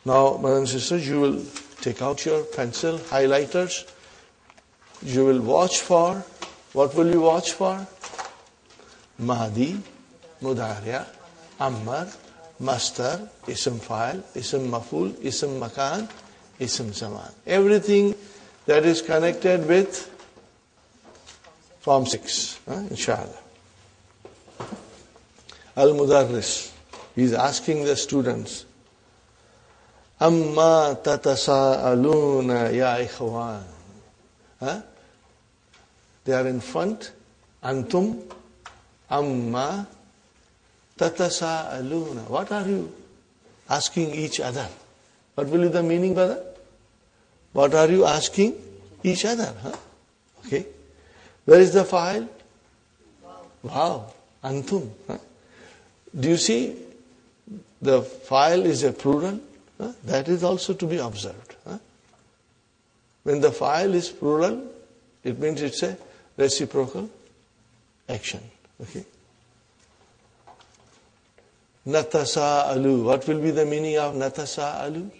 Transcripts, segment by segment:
Now, brothers and sisters, you will take out your pencil, highlighters. You will watch for, what will you watch for? Mahdi, Mudariya, Ammar, Mastar, Ism Fa'il, Ism Maf'ul, Ism Makan, Ism Zaman. Everything that is connected with Form 6, inshallah. Al-Mudarris, he is asking the students, Amma tatasa'aluna ya ikhwan. They are in front. Antum, amma tatasa'aluna. What are you asking each other? What will be the meaning, brother? What are you asking each other? Okay. Where is the fa'il? Wow. Antum. Do you see the fa'il is a plural? That is also to be observed. When the fa'il is plural, it means it's a reciprocal action. Okay. Natasa'alu. What will be the meaning of natasa'alu?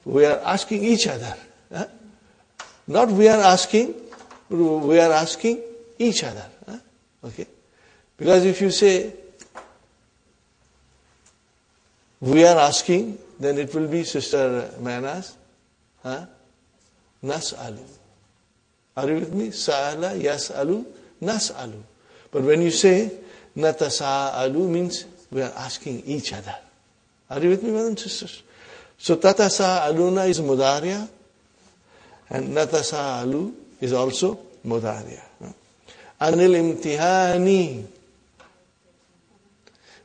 We are asking each other. Not we are asking each other. Okay. Because if you say we are asking, then it will be Sister Manas. Nas'alu. Are you with me? Sa'ala, yas'alu, nas'alu. But when you say natasa'alu means we are asking each other. Are you with me, brothers and sisters? So tatasa'aluna is mudariya and natasa'alu is also mudariya. Anil imtihani.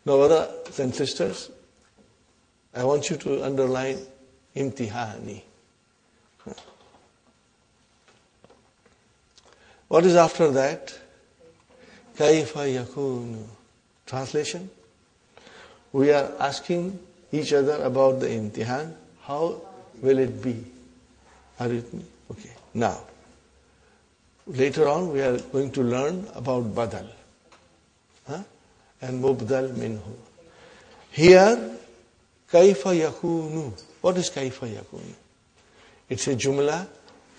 Now, brothers and sisters, I want you to underline imtihani. What is after that? Kaifa yakunu. Translation? We are asking each other about the imtihan. How will it be? Are you with me? Okay. Now, later on we are going to learn about badal. And mubdal minhu. Here, kaifa yakunu. What is kaifa yakunu? It's a jumla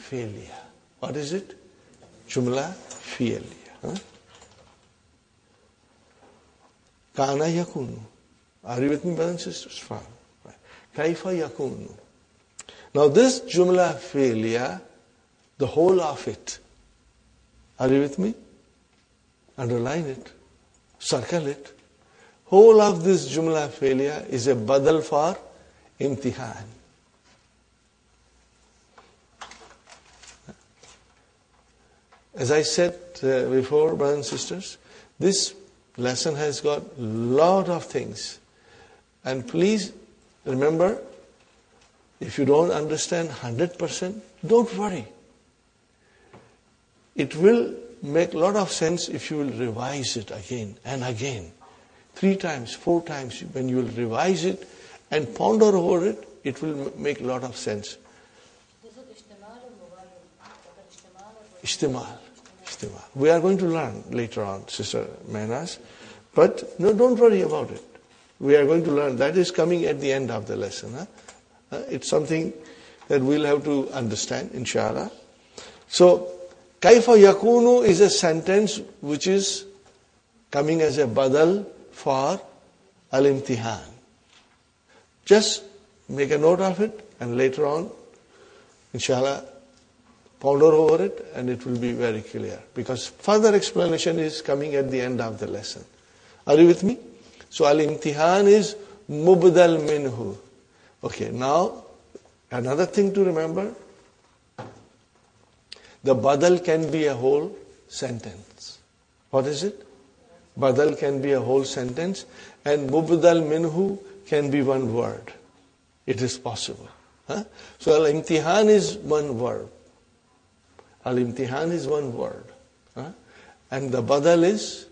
fi'liya. What is it? Jumla fi'liya. Kana yakunu. Are you with me, brothers and sisters? Fine. Kaifa yakunu. Now this jumla fi'liya, the whole of it. Are you with me? Underline it. Circle it. Whole of this jumla fi'liya is a badal for imtihan. As I said before, brothers and sisters, this lesson has got a lot of things. And please remember, if you don't understand 100%, don't worry. It will make a lot of sense if you will revise it again and again. 3 times, 4 times, when you will revise it and ponder over it, it will make a lot of sense. Ishtimal. We are going to learn later on, Sister Manas. But no, don't worry about it. We are going to learn. That is coming at the end of the lesson. It's something that we'll have to understand, inshallah. So, Kaifa yakunu is a sentence which is coming as a badal for al-imtihan. Just make a note of it and later on, inshallah, ponder over it and it will be very clear. Because further explanation is coming at the end of the lesson. Are you with me? So al-imtihan is mubdal minhu. Okay, now another thing to remember. The badal can be a whole sentence. What is it? Badal can be a whole sentence and mubdal minhu can be one word. It is possible. So al-imtihan is one word. Al-imtihan is one word. And the badal is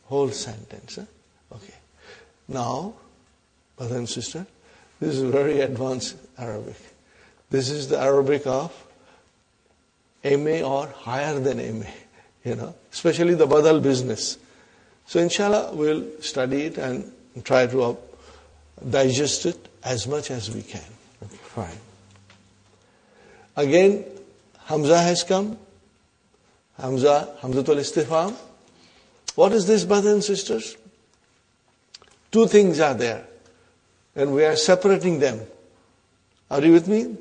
whole sentence. Okay. Now, brother and sister, this is very advanced Arabic. This is the Arabic of MA or higher than MA, especially the badal business. So inshallah, we'll study it and try to digest it as much as we can. Okay. Fine. Again, Hamza has come. Hamzatul Istifham. What is this, brothers and sisters? Two things are there. And we are separating them. Are you with me?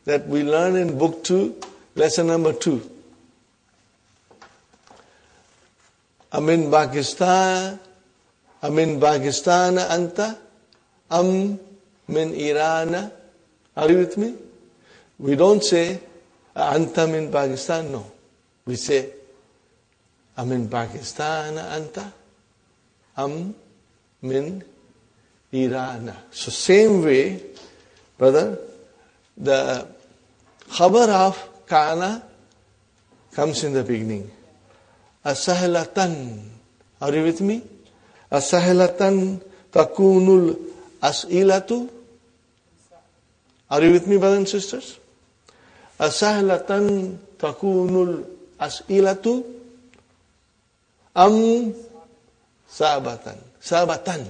That we learn in book 2, lesson number 2. Amin Pakistan anta, am min Iran. Are you with me? We don't say anta min Pakistan, no. We say amin Pakistan anta, am min Iran. So same way, brother, the khabar of kana comes in the beginning. Asahlatan. Are you with me? Asahlatan takunul as'ilatu. Are you with me, brothers and sisters? Asahlatan takunul as'ilatu am sabatan. Sabatan.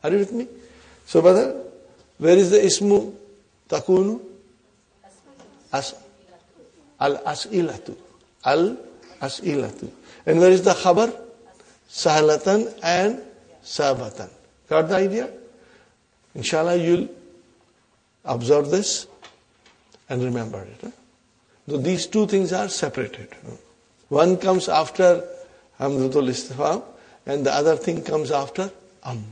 Are you with me? So, brother, where is the ismu takunu? Al-as'ilatu. Al-as'ilatu. And where is the khabar? Sahlatan and sabatan. Got the idea? Inshallah, you'll observe this and remember it. Huh? So these two things are separated. One comes after Hamzatul Istifham and the other thing comes after am.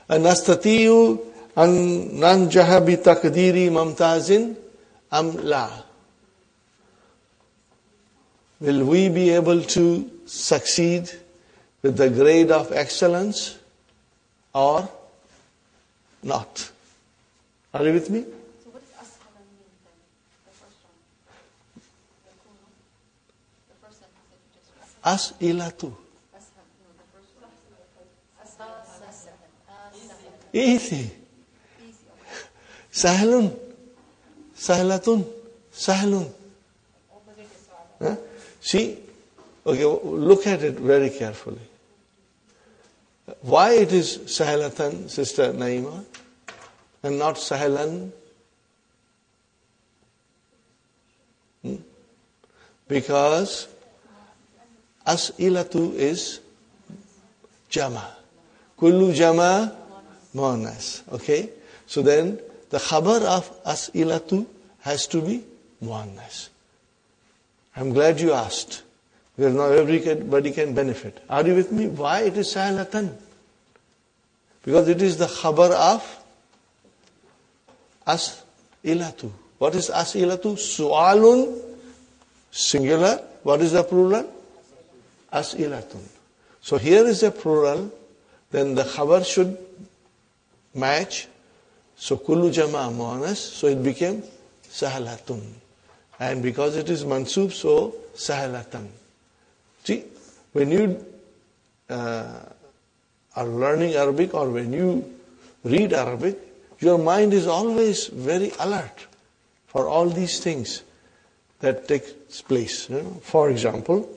Anastatiyu an nanjaha bi takdiri mamtazin am la. Will we be able to succeed with the grade of excellence or not? Are you with me? So what does ashalan mean then? The first one. The first sentence that you just read. As'ilatu. No, the first one. Easy. Sahlun. Sahlatun. Sahlun. Huh? See, okay, look at it very carefully. Why it is Sahlatan, Sister Naima, and not Sahlan? Because As'ilatu is Jama. Kullu Jama Muannas. Okay? So then the khabar of As'ilatu has to be Muannas. I'm glad you asked. Because now everybody can benefit. Are you with me? Why it is Sahlatan? Because it is the khabar of As'ilatu. What is As'ilatu? Su'alun, singular. What is the plural? As'ilatun. So here is a plural. Then the khabar should match. So kullu jama' muannas. So it became Sahlatun. And because it is mansub, so Sahlatan. See, when you are learning Arabic or when you read Arabic, your mind is always very alert for all these things that takes place. You know? For example,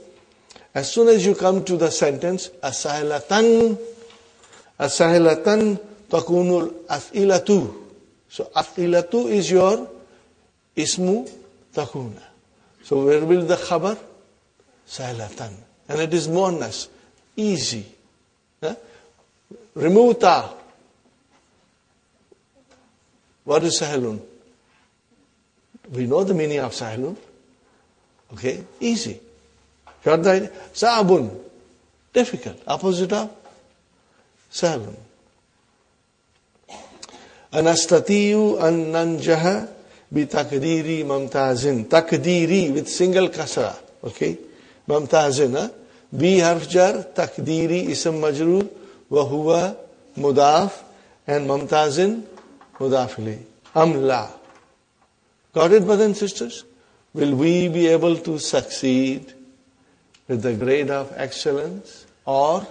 as soon as you come to the sentence, Asahlatan takunul as'ilatu. So as'ilatu is your ismu takuna. So where will the khabar? Sahlatan. And it is muannas. Easy. Remove ta. What is sahlun? We know the meaning of sahlun. Okay? Easy. Got the idea? Sa'abun. Difficult. Opposite of sahlun. Anastatiyu an nanjaha bi takdiri mamtazin. Takdiri with single kasra. Okay? Mamtazin. Bi harf jar, takdiri ism majroor, wa huwa mudaf, and mamtazin mudaf ilayh. La. Got it, brothers and sisters? Will we be able to succeed with the grade of excellence or